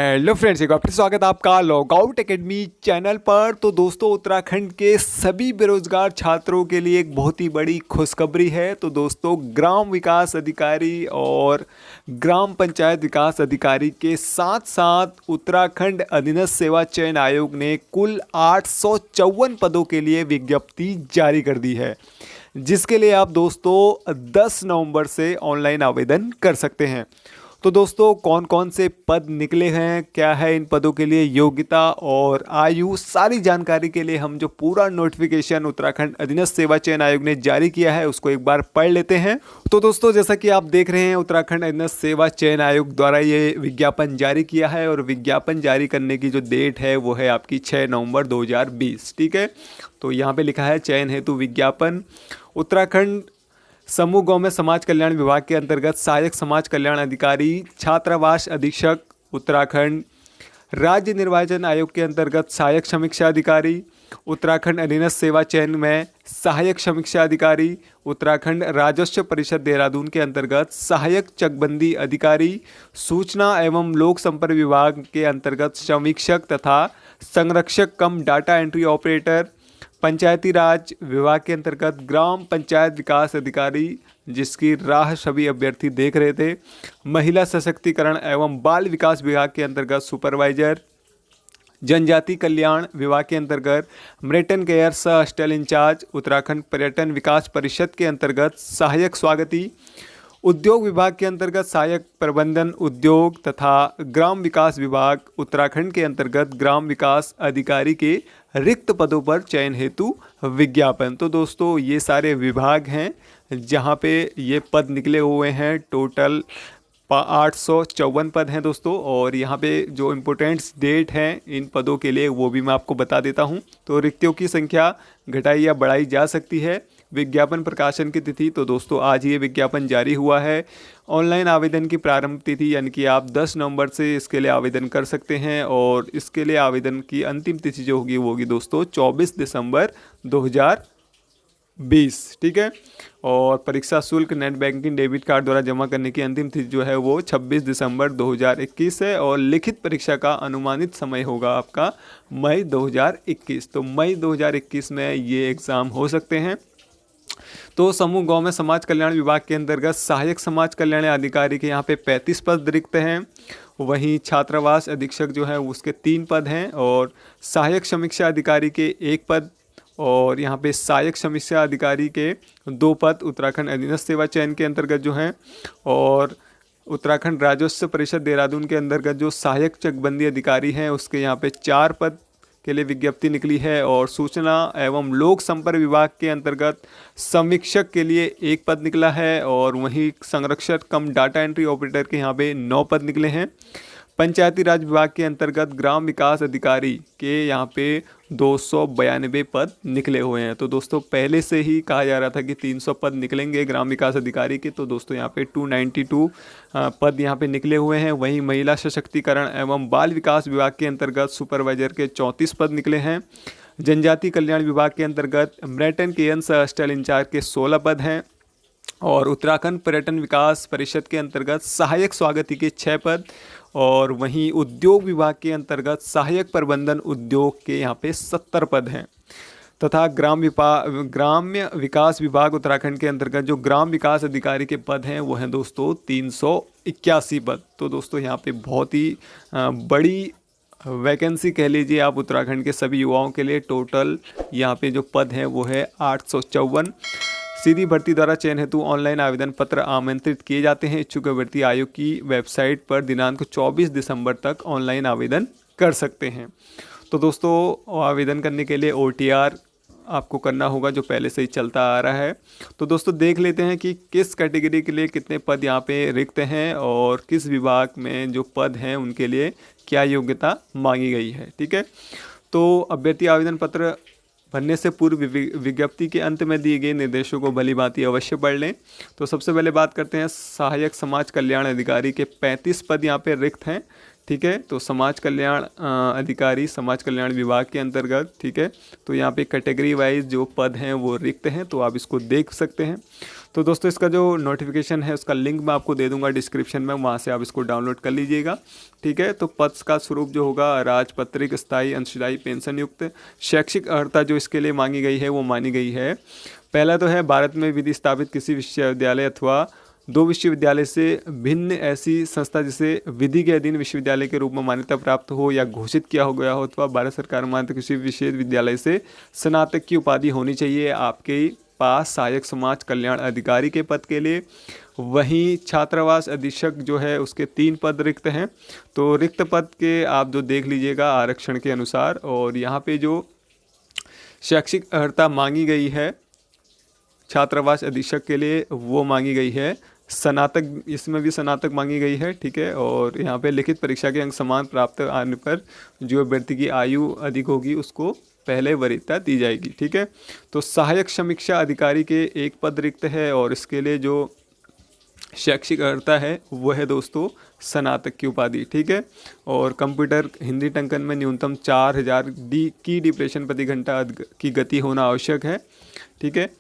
Hello friends, एक बार फिर स्वागत है आपका लॉगआउट एकेडमी चैनल पर। तो दोस्तों, उत्तराखंड के सभी बेरोजगार छात्रों के लिए एक बहुत ही बड़ी खुशखबरी है। तो दोस्तों, ग्राम विकास अधिकारी और ग्राम पंचायत विकास अधिकारी के साथ साथ उत्तराखंड अधीनस्थ सेवा चयन आयोग ने कुल 854 पदों के लिए विज्ञप्ति जारी कर दी है, जिसके लिए आप दोस्तों 10 नवंबर से ऑनलाइन आवेदन कर सकते हैं। तो दोस्तों, कौन कौन से पद निकले हैं, क्या है इन पदों के लिए योग्यता और आयु, सारी जानकारी के लिए हम जो पूरा नोटिफिकेशन उत्तराखंड अधीनस्थ सेवा चयन आयोग ने जारी किया है उसको एक बार पढ़ लेते हैं। तो दोस्तों, जैसा कि आप देख रहे हैं, उत्तराखंड अधीनस्थ सेवा चयन आयोग द्वारा ये विज्ञापन जारी किया है और विज्ञापन जारी करने की जो डेट है वो है आपकी 6 नवंबर 2020। ठीक है, तो यहाँ पे लिखा है चयन हेतु विज्ञापन। उत्तराखंड समूह गाँव में समाज कल्याण विभाग के अंतर्गत सहायक समाज कल्याण अधिकारी, छात्रावास अधीक्षक उत्तराखंड, राज्य निर्वाचन आयोग के अंतर्गत सहायक समीक्षा अधिकारी, उत्तराखंड अधीनस्थ सेवा चयन में सहायक समीक्षा अधिकारी, उत्तराखंड राजस्व परिषद देहरादून के अंतर्गत सहायक चकबंदी अधिकारी, सूचना एवं लोक संपर्क विभाग के अंतर्गत समीक्षक तथा संरक्षक कम डाटा एंट्री ऑपरेटर, पंचायती राज विभाग के अंतर्गत ग्राम पंचायत विकास अधिकारी, जिसकी राह सभी अभ्यर्थी देख रहे थे, महिला सशक्तिकरण एवं बाल विकास विभाग के अंतर्गत सुपरवाइजर, जनजाति कल्याण विभाग के अंतर्गत मृटन केयर सह हॉस्टल इंचार्ज, उत्तराखंड पर्यटन विकास परिषद के अंतर्गत सहायक स्वागती, उद्योग विभाग के अंतर्गत सहायक प्रबंधन उद्योग तथा ग्राम विकास विभाग उत्तराखंड के अंतर्गत ग्राम विकास अधिकारी के रिक्त पदों पर चयन हेतु विज्ञापन। तो दोस्तों, ये सारे विभाग हैं जहां पे ये पद निकले हुए हैं। टोटल 854 पद हैं दोस्तों, और यहाँ पे जो इम्पोर्टेंट डेट हैं इन पदों के लिए वो भी मैं आपको बता देता हूँ। तो रिक्तियों की संख्या घटाई या बढ़ाई जा सकती है। विज्ञापन प्रकाशन की तिथि, तो दोस्तों आज ये विज्ञापन जारी हुआ है। ऑनलाइन आवेदन की प्रारंभ तिथि यानी कि आप 10 नवंबर से इसके लिए आवेदन कर सकते हैं, और इसके लिए आवेदन की अंतिम तिथि जो होगी वो होगी दोस्तों 24 दिसंबर 2020। ठीक है, और परीक्षा शुल्क नेट बैंकिंग डेबिट कार्ड द्वारा जमा करने की अंतिम तिथि जो है वो 26 दिसंबर 2021 है, और लिखित परीक्षा का अनुमानित समय होगा आपका मई 2021। तो मई 2021 में ये एग्ज़ाम हो सकते हैं। तो समूह गांव में समाज कल्याण विभाग के अंतर्गत सहायक समाज कल्याण अधिकारी के यहाँ पे 35 पद रिक्त हैं। वहीं छात्रावास अधीक्षक जो है उसके 3 पद हैं, और सहायक समीक्षा अधिकारी के 1 पद, और यहाँ पे सहायक समीक्षा अधिकारी के 2 पद उत्तराखंड अधीनस्थ सेवा चयन के अंतर्गत जो हैं। और उत्तराखंड राजस्व परिषद देहरादून के अंतर्गत जो सहायक चकबंदी अधिकारी हैं उसके यहाँ पे 4 पद के लिए विज्ञप्ति निकली है। और सूचना एवं लोक संपर्क विभाग के अंतर्गत समीक्षक के लिए 1 पद निकला है, और वहीं संरक्षक कम डाटा एंट्री ऑपरेटर के यहाँ पे 9 पद निकले हैं। पंचायती राज विभाग के अंतर्गत ग्राम विकास अधिकारी के यहाँ पे 292 पद निकले हुए हैं। तो दोस्तों, पहले से ही कहा जा रहा था कि 300 पद निकलेंगे ग्राम विकास अधिकारी के, तो दोस्तों यहाँ पे 292 पद यहाँ पे निकले हुए हैं। वहीं महिला सशक्तिकरण एवं बाल विकास विभाग के अंतर्गत सुपरवाइजर के 34 पद निकले हैं। जनजाति कल्याण विभाग के अंतर्गत मृटन केयर सह हॉस्टल इंचार्ज के 16 पद हैं, और उत्तराखंड पर्यटन विकास परिषद के अंतर्गत सहायक स्वागती के 6 पद, और वहीं उद्योग विभाग के अंतर्गत सहायक प्रबंधन उद्योग के यहाँ पे 70 पद हैं। तथा ग्राम्य विकास विभाग उत्तराखंड के अंतर्गत जो ग्राम विकास अधिकारी के पद हैं वो हैं दोस्तों 381 पद। तो दोस्तों, यहाँ पे बहुत ही बड़ी वैकेंसी कह लीजिए आप उत्तराखंड के सभी युवाओं के लिए। टोटल यहाँ पे जो पद हैं वो है 854। सीधी भर्ती द्वारा चयन हेतु ऑनलाइन आवेदन पत्र आमंत्रित किए जाते हैं। इच्छुक अभ्यर्थी आयोग की वेबसाइट पर दिनांक 24 दिसंबर तक ऑनलाइन आवेदन कर सकते हैं। तो दोस्तों, आवेदन करने के लिए OTR आपको करना होगा, जो पहले से ही चलता आ रहा है। तो दोस्तों, देख लेते हैं कि किस कैटेगरी के लिए कितने पद यहाँ पे रिक्त हैं, और किस विभाग में जो पद हैं उनके लिए क्या योग्यता मांगी गई है। ठीक है, तो अभ्यर्थी आवेदन पत्र भरने से पूर्व विज्ञप्ति के अंत में दिए गए निर्देशों को भली भांति अवश्य पढ़ लें। तो सबसे पहले बात करते हैं सहायक समाज कल्याण अधिकारी के 35 पद यहाँ पे रिक्त हैं। ठीक है, तो समाज कल्याण अधिकारी समाज कल्याण विभाग के अंतर्गत। ठीक है, तो यहाँ पे कैटेगरी वाइज जो पद हैं वो रिक्त हैं, तो आप इसको देख सकते हैं। तो दोस्तों इसका जो नोटिफिकेशन है उसका लिंक मैं आपको दे दूंगा डिस्क्रिप्शन में, वहाँ से आप इसको डाउनलोड कर लीजिएगा। ठीक है, तो पद का स्वरूप जो होगा राजपत्रित, स्थायी, अंशदायी, पेंशन युक्त। शैक्षिक अर्हता जो इसके लिए मांगी गई है वो मानी गई है, पहला तो है भारत में विधि स्थापित किसी विश्वविद्यालय अथवा दो विश्वविद्यालय से भिन्न ऐसी संस्था जिसे विधि के अधीन विश्वविद्यालय के रूप में मान्यता प्राप्त हो या घोषित किया हो गया हो, अथवा भारत सरकार मान्यता किसी विशेष विद्यालय से स्नातक की उपाधि होनी चाहिए आपके पास सहायक समाज कल्याण अधिकारी के पद के लिए। वहीं छात्रावास अधीक्षक जो है उसके 3 पद रिक्त हैं, तो रिक्त पद के आप जो देख लीजिएगा आरक्षण के अनुसार। और यहाँ पे जो शैक्षिक अर्हता मांगी गई है छात्रावास अधीक्षक के लिए वो मांगी गई है स्नातक, इसमें भी स्नातक मांगी गई है। ठीक है, और यहाँ पे लिखित परीक्षा के अंक समान प्राप्त आने पर जो अभ्यर्थी की आयु अधिक होगी उसको पहले वरीयता दी जाएगी। ठीक है, तो सहायक समीक्षा अधिकारी के 1 पद रिक्त है और इसके लिए जो शैक्षिक अर्हता है वो है दोस्तों स्नातक की उपाधि। ठीक है, और कंप्यूटर हिंदी टंकन में न्यूनतम 4000 की डिप्रेशन प्रति घंटा की गति होना आवश्यक है। ठीक है,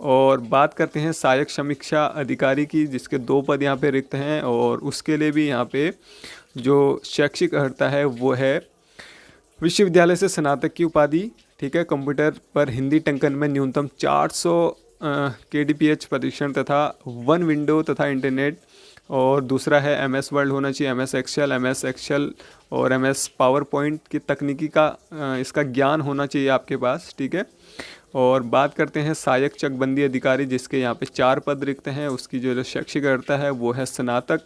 और बात करते हैं सहायक समीक्षा अधिकारी की जिसके 2 पद यहाँ पे रिक्त हैं और उसके लिए भी यहाँ पे जो शैक्षिक अर्हता है वो है विश्वविद्यालय से स्नातक की उपाधि। ठीक है, कंप्यूटर पर हिंदी टंकन में न्यूनतम 400 kbps परीक्षण तथा 1 विंडो तथा इंटरनेट, और दूसरा है MS वर्ड होना चाहिए, MS एक्सेल और MS पावर पॉइंट की तकनीकी का इसका ज्ञान होना चाहिए आपके पास। ठीक है, और बात करते हैं सहायक चकबंदी अधिकारी जिसके यहाँ पे 4 पद रिक्त हैं, उसकी जो शैक्षिक अर्हता है वो है स्नातक।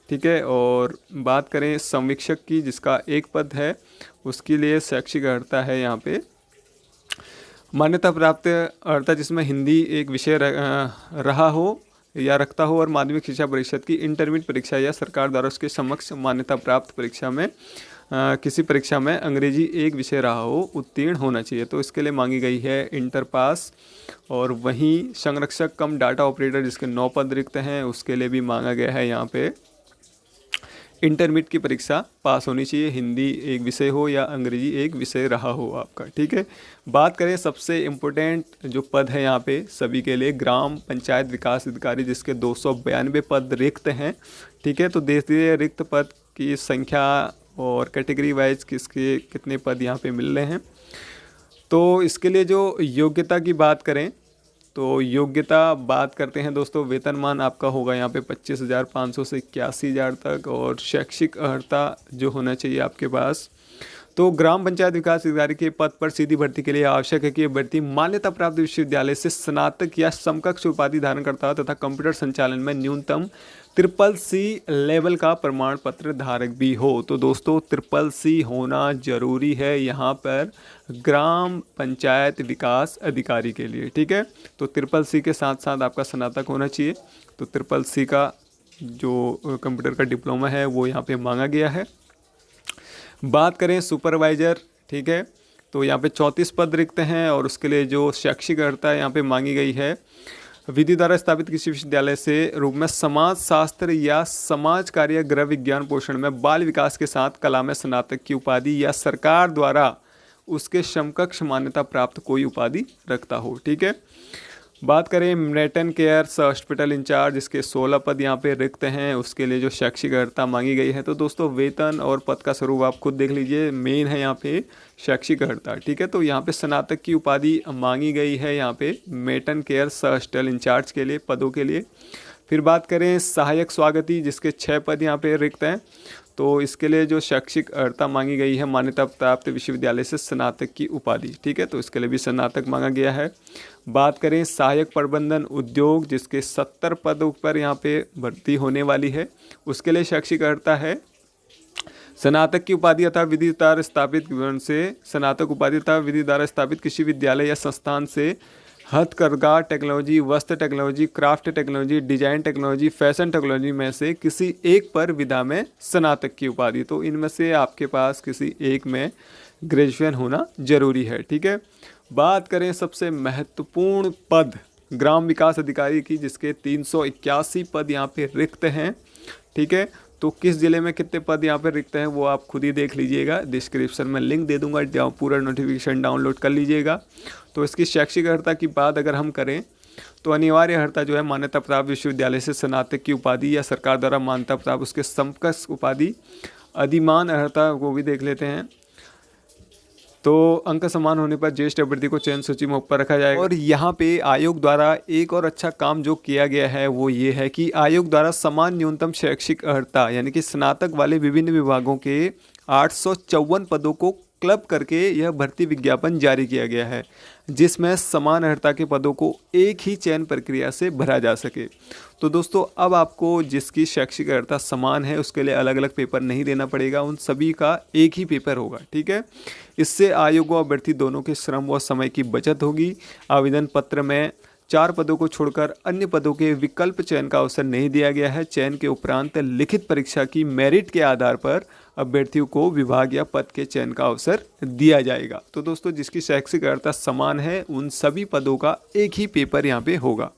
ठीक है, और बात करें संवीक्षक की जिसका 1 पद है, उसके लिए शैक्षिक अर्हता है यहाँ पे मान्यता प्राप्त अर्हता जिसमें हिंदी एक विषय रहा हो या रखता हो और माध्यमिक शिक्षा परिषद की इंटरमीडिएट परीक्षा या सरकार द्वारा उसके समक्ष मान्यता प्राप्त परीक्षा में किसी परीक्षा में अंग्रेजी एक विषय रहा हो उत्तीर्ण होना चाहिए, तो इसके लिए मांगी गई है इंटर पास। और वहीं संरक्षक कम डाटा ऑपरेटर जिसके 9 पद रिक्त हैं उसके लिए भी मांगा गया है यहाँ पे इंटरमीडिएट की परीक्षा पास होनी चाहिए, हिंदी एक विषय हो या अंग्रेजी एक विषय रहा हो आपका। ठीक है, बात करें सबसे इम्पोर्टेंट जो पद है यहाँ पे सभी के लिए ग्राम पंचायत विकास अधिकारी जिसके 292 पद रिक्त हैं। ठीक है, तो देखिए रिक्त पद की संख्या और कैटेगरी वाइज किसके कितने पद यहाँ पे मिल रहे हैं। तो इसके लिए जो योग्यता की बात करें तो योग्यता बात करते हैं दोस्तों, वेतनमान आपका होगा यहाँ पे 25,500 से 81,000 तक, और शैक्षिक अर्हता जो होना चाहिए आपके पास, तो ग्राम पंचायत विकास अधिकारी के पद पर सीधी भर्ती के लिए आवश्यक है कि अभ्यर्थी मान्यता प्राप्त विश्वविद्यालय से स्नातक या समकक्ष उपाधि धारण करता हो तथा कंप्यूटर संचालन में न्यूनतम CCC लेवल का प्रमाण पत्र धारक भी हो। तो दोस्तों CCC होना जरूरी है यहाँ पर ग्राम पंचायत विकास अधिकारी के लिए। ठीक है, तो CCC के साथ साथ आपका स्नातक होना चाहिए, तो CCC का जो कंप्यूटर का डिप्लोमा है वो यहाँ पे मांगा गया है। बात करें सुपरवाइज़र, ठीक है, तो यहाँ पे 34 पद रिक्त हैं और उसके लिए जो शैक्षिक अर्हता यहाँ पे मांगी गई है विधि द्वारा स्थापित किसी विश्वविद्यालय से रूप में समाज शास्त्र या समाज कार्य गृह विज्ञान पोषण में बाल विकास के साथ कला में स्नातक की उपाधि या सरकार द्वारा उसके समकक्ष मान्यता प्राप्त कोई उपाधि रखता हो। ठीक है, बात करें मेटन केयर हॉस्पिटल इंचार्ज जिसके 16 पद यहाँ पे रिक्त हैं, उसके लिए जो शैक्षिक अर्हता मांगी गई है, तो दोस्तों वेतन और पद का स्वरूप आप खुद देख लीजिए, मेन है यहाँ पे शैक्षिक अर्हता। ठीक है, तो यहाँ पे स्नातक की उपाधि मांगी गई है यहाँ पे मेटन केयर हॉस्पिटल इंचार्ज के लिए पदों के लिए। फिर बात करें सहायक स्वागती जिसके 6 पद यहाँ पे रिक्त हैं, तो इसके लिए जो शैक्षिक अर्हता मांगी गई है मान्यता प्राप्त विश्वविद्यालय से स्नातक की उपाधि। ठीक है, तो इसके लिए भी स्नातक मांगा गया है। बात करें सहायक प्रबंधन उद्योग जिसके 70 पदों पर यहाँ पे भर्ती होने वाली है, उसके लिए शैक्षिक अर्हता है स्नातक की उपाधि अथवा विधि द्वारा स्थापित से स्नातक उपाधि अथवा विधि द्वारा स्थापित किसी विद्यालय या संस्थान से हथकरघा टेक्नोलॉजी, वस्त्र technology, craft technology, design technology, fashion technology में से किसी एक पर विधा में स्नातक की उपाधि, तो इनमें से आपके पास किसी एक में ग्रेजुएशन होना जरूरी है। ठीक है, बात करें सबसे महत्वपूर्ण पद ग्राम विकास अधिकारी की जिसके 381 पद यहाँ पे रिक्त हैं। ठीक है, तो किस ज़िले में कितने पद यहाँ पे रिक्त हैं वो आप खुद ही देख लीजिएगा, डिस्क्रिप्शन में लिंक दे दूंगा, पूरा नोटिफिकेशन डाउनलोड कर लीजिएगा। तो इसकी शैक्षिक अर्हता की बात अगर हम करें तो अनिवार्य अर्हता जो है मान्यता प्राप्त विश्वविद्यालय से स्नातक की उपाधि या सरकार द्वारा मान्यता प्राप्त उसके समकक्ष उपाधि। अधिमान अर्हता को भी देख लेते हैं। तो अंक समान होने पर ज्येष्ठ अभ्यर्थी को चयन सूची में ऊपर रखा जाएगा। और यहाँ पे आयोग द्वारा एक और अच्छा काम जो किया गया है वो ये है कि आयोग द्वारा समान न्यूनतम शैक्षिक अर्हता यानी कि स्नातक वाले विभिन्न विभागों के 854 पदों को क्लब करके यह भर्ती विज्ञापन जारी किया गया है, जिसमें समान अर्हता के पदों को एक ही चयन प्रक्रिया से भरा जा सके। तो दोस्तों अब आपको जिसकी शैक्षिक अर्हता समान है उसके लिए अलग अलग पेपर नहीं देना पड़ेगा, उन सभी का एक ही पेपर होगा। ठीक है, इससे आयोग व अभ्यर्थी दोनों के श्रम व समय की बचत होगी। आवेदन पत्र में 4 पदों को छोड़कर अन्य पदों के विकल्प चयन का अवसर नहीं दिया गया है। चयन के उपरांत लिखित परीक्षा की मेरिट के आधार पर अभ्यर्थियों को विभाग या पद के चयन का अवसर दिया जाएगा। तो दोस्तों जिसकी शैक्षिक अर्हता समान है उन सभी पदों का एक ही पेपर यहाँ पे होगा।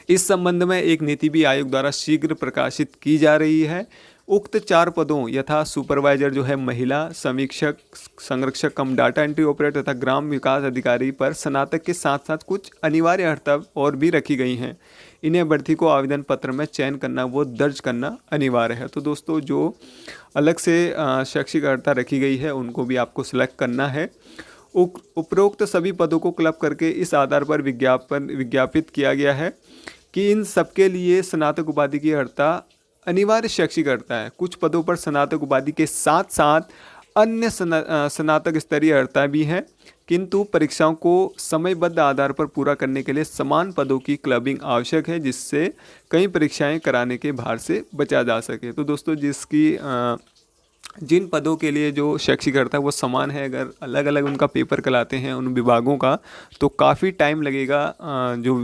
इस संबंध में एक नीति भी आयोग द्वारा शीघ्र प्रकाशित की जा रही है। उक्त 4 पदों यथा सुपरवाइजर जो है महिला, समीक्षक, संरक्षक कम डाटा एंट्री ऑपरेटर तथा ग्राम विकास अधिकारी पर स्नातक के साथ साथ कुछ अनिवार्य अर्हता और भी रखी गई हैं। इन्हें अभ्यर्थी को आवेदन पत्र में चयन करना वो दर्ज करना अनिवार्य है। तो दोस्तों जो अलग से शैक्षिक अर्हता रखी गई है उनको भी आपको सिलेक्ट करना है। उपरोक्त सभी पदों को क्लब करके इस आधार पर विज्ञापित किया गया है कि इन सबके लिए स्नातक उपाधि की अर्हता अनिवार्य शैक्षिक अर्हता है। कुछ पदों पर स्नातक उपाधि के साथ साथ अन्य स्नातक स्तरीय अर्हता भी हैं, किंतु परीक्षाओं को समयबद्ध आधार पर पूरा करने के लिए समान पदों की क्लबिंग आवश्यक है, जिससे कई परीक्षाएं कराने के भार से बचा जा सके। तो दोस्तों जिन पदों के लिए जो शैक्षिक अर्हता है वो समान है, अगर अलग अलग उनका पेपर कराते हैं उन विभागों का तो काफ़ी टाइम लगेगा जो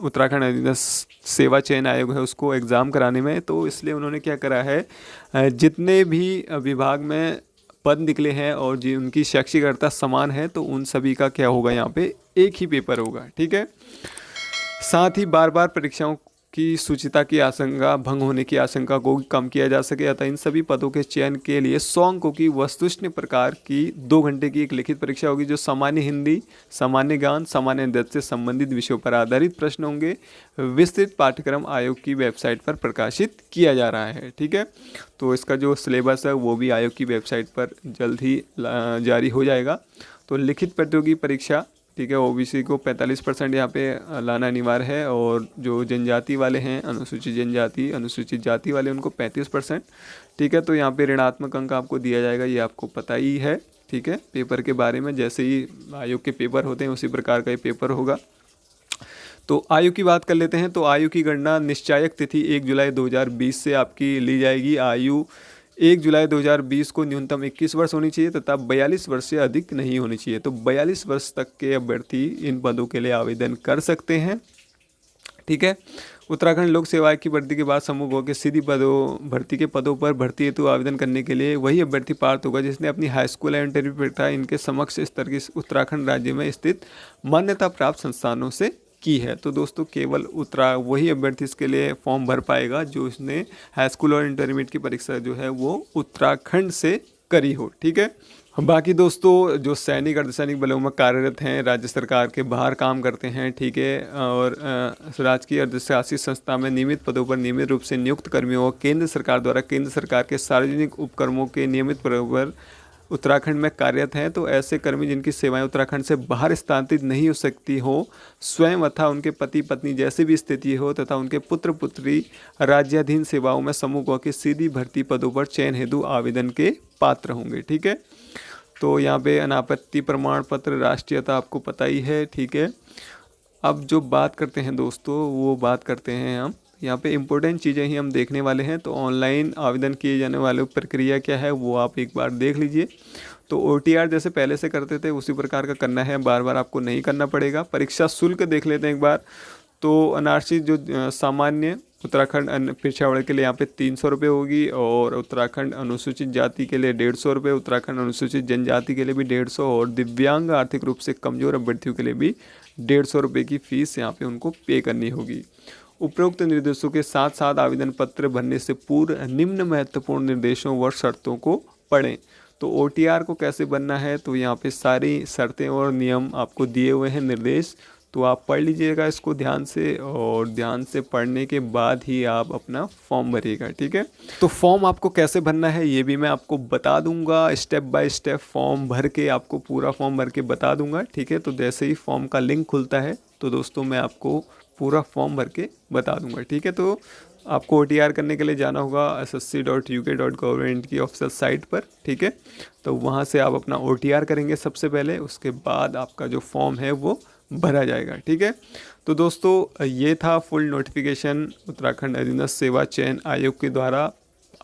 उत्तराखंड अधीनस्थ सेवा चयन आयोग है उसको एग्ज़ाम कराने में। तो इसलिए उन्होंने क्या करा है, जितने भी विभाग में पद निकले हैं और जी उनकी शैक्षिक अर्हता समान है तो उन सभी का क्या होगा, यहाँ पे एक ही पेपर होगा। ठीक है, साथ ही बार बार परीक्षाओं की सूचिता की आशंका भंग होने की आशंका को कम किया जा सके, अतः इन सभी पदों के चयन के लिए 100 अंकों की वस्तुनिष्ठ प्रकार की 2 घंटे की एक लिखित परीक्षा होगी, जो सामान्य हिंदी, सामान्य ज्ञान, सामान्य गद्य से संबंधित विषयों पर आधारित प्रश्न होंगे। विस्तृत पाठ्यक्रम आयोग की वेबसाइट पर प्रकाशित किया जा रहा है। ठीक है, तो इसका जो सिलेबस है वो भी आयोग की वेबसाइट पर जल्द ही जारी हो जाएगा। तो लिखित प्रतियोगी परीक्षा, ठीक है, ओबीसी को 45% यहाँ पे लाना अनिवार्य है, और जो जनजाति वाले हैं, अनुसूचित जनजाति, अनुसूचित जाति वाले, उनको 35%। ठीक है, तो यहाँ पे ऋणात्मक अंक आपको दिया जाएगा, ये आपको पता ही है। ठीक है, पेपर के बारे में जैसे ही आयोग के पेपर होते हैं उसी प्रकार का ये पेपर होगा। तो आयु की बात कर लेते हैं। तो आयु की गणना निश्चायक तिथि 1 जुलाई 2020 से आपकी ली जाएगी। आयु 1 जुलाई 2020 को न्यूनतम 21 वर्ष होनी चाहिए तथा 42 वर्ष से अधिक नहीं होनी चाहिए। तो 42 वर्ष तक के अभ्यर्थी इन पदों के लिए आवेदन कर सकते हैं। ठीक है, उत्तराखंड लोक सेवा आयोग की भर्ती के बाद समूह के सीधी भर्ती के पदों पर भर्ती हेतु आवेदन करने के लिए वही अभ्यर्थी पात्र होगा जिसने अपनी हाई स्कूल एवं इंटरव्यू परीक्षा इनके समक्ष स्तर की उत्तराखंड राज्य में स्थित मान्यता प्राप्त संस्थानों से की है। तो दोस्तों केवल वही अभ्यर्थी इसके लिए फॉर्म भर पाएगा जो इसने हाई स्कूल और इंटरमीडिएट की परीक्षा जो है वो उत्तराखंड से करी हो। ठीक है, बाकी दोस्तों जो सैनिक अर्धसैनिक बलों में कार्यरत हैं, राज्य सरकार के बाहर काम करते हैं, ठीक है, और राजकीय अर्धशासी संस्था में नियमित पदों पर नियमित रूप से नियुक्त कर्मियों और केंद्र सरकार द्वारा केंद्र सरकार के सार्वजनिक उपक्रमों के नियमित पदों पर उत्तराखंड में कार्यरत हैं, तो ऐसे कर्मी जिनकी सेवाएं उत्तराखंड से बाहर स्थानांतरित नहीं हो सकती हो, स्वयं अथवा उनके पति पत्नी जैसी भी स्थिति हो तथा उनके पुत्र पुत्री राज्याधीन सेवाओं में समूह के सीधी भर्ती पदों पर चयन हेतु आवेदन के पात्र होंगे। ठीक है, तो यहाँ पे अनापत्ति प्रमाण पत्र, राष्ट्रीयता आपको पता ही है। ठीक है, अब जो बात करते हैं दोस्तों वो बात करते हैं हम यहाँ पे इम्पोर्टेंट चीज़ें ही हम देखने वाले हैं। तो ऑनलाइन आवेदन किए जाने वाले प्रक्रिया क्या है वो आप एक बार देख लीजिए। तो OTR जैसे पहले से करते थे उसी प्रकार का करना है, बार बार आपको नहीं करना पड़ेगा। परीक्षा शुल्क देख लेते हैं एक बार। तो अनारक्षित जो सामान्य उत्तराखंड पिछड़ा के लिए यहाँ पे 300 रुपये होगी, और उत्तराखंड अनुसूचित जाति के लिए 150 रुपये, उत्तराखंड अनुसूचित जनजाति के लिए भी 150, और दिव्यांग आर्थिक रूप से कमजोर अभ्यर्थियों के लिए भी 150 रुपये की फीस यहाँ पे उनको पे करनी होगी। उपरोक्त निर्देशों के साथ साथ आवेदन पत्र भरने से पूर्व निम्न महत्वपूर्ण निर्देशों व शर्तों को पढ़ें। तो OTR को कैसे बनना है, तो यहाँ पे सारी शर्तें और नियम आपको दिए हुए हैं, निर्देश। तो आप पढ़ लीजिएगा इसको ध्यान से, और ध्यान से पढ़ने के बाद ही आप अपना फॉर्म भरिएगा, ठीक है। तो फॉर्म आपको कैसे भरना है ये भी मैं आपको बता दूंगा, स्टेप बाय स्टेप फॉर्म भर के आपको पूरा फॉर्म भर के बता दूंगा, ठीक है। तो जैसे ही फॉर्म का लिंक खुलता है तो दोस्तों मैं आपको पूरा फॉर्म भर के बता दूंगा, ठीक है। तो आपको OTR करने के लिए जाना होगा ssc.uk.government की ऑफिशियल साइट पर, ठीक है। तो वहाँ से आप अपना OTR करेंगे सबसे पहले, उसके बाद आपका जो फॉर्म है वो भरा जाएगा, ठीक है। तो दोस्तों ये था फुल नोटिफिकेशन उत्तराखंड अधीनस्थ सेवा चयन आयोग के द्वारा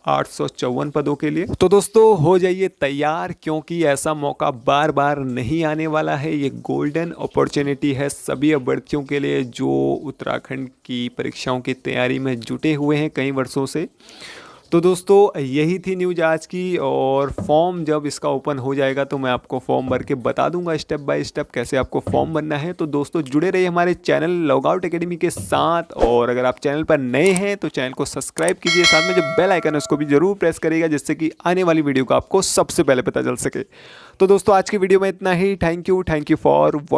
854 पदों के लिए। तो दोस्तों हो जाइए तैयार, क्योंकि ऐसा मौका बार बार नहीं आने वाला है। ये गोल्डन अपॉर्चुनिटी है सभी अभ्यर्थियों के लिए जो उत्तराखंड की परीक्षाओं की तैयारी में जुटे हुए हैं कई वर्षों से। तो दोस्तों यही थी न्यूज़ आज की, और फॉर्म जब इसका ओपन हो जाएगा तो मैं आपको फॉर्म भर के बता दूंगा स्टेप बाय स्टेप कैसे आपको फॉर्म भरना है। तो दोस्तों जुड़े रहिए हमारे चैनल लॉगआउट एकेडमी के साथ, और अगर आप चैनल पर नए हैं तो चैनल को सब्सक्राइब कीजिए, साथ में जो बेल आइकन है उसको भी जरूर प्रेस करिएगा, जिससे कि आने वाली वीडियो का आपको सबसे पहले पता चल सके। तो दोस्तों आज की वीडियो में इतना ही। Thank you for watching.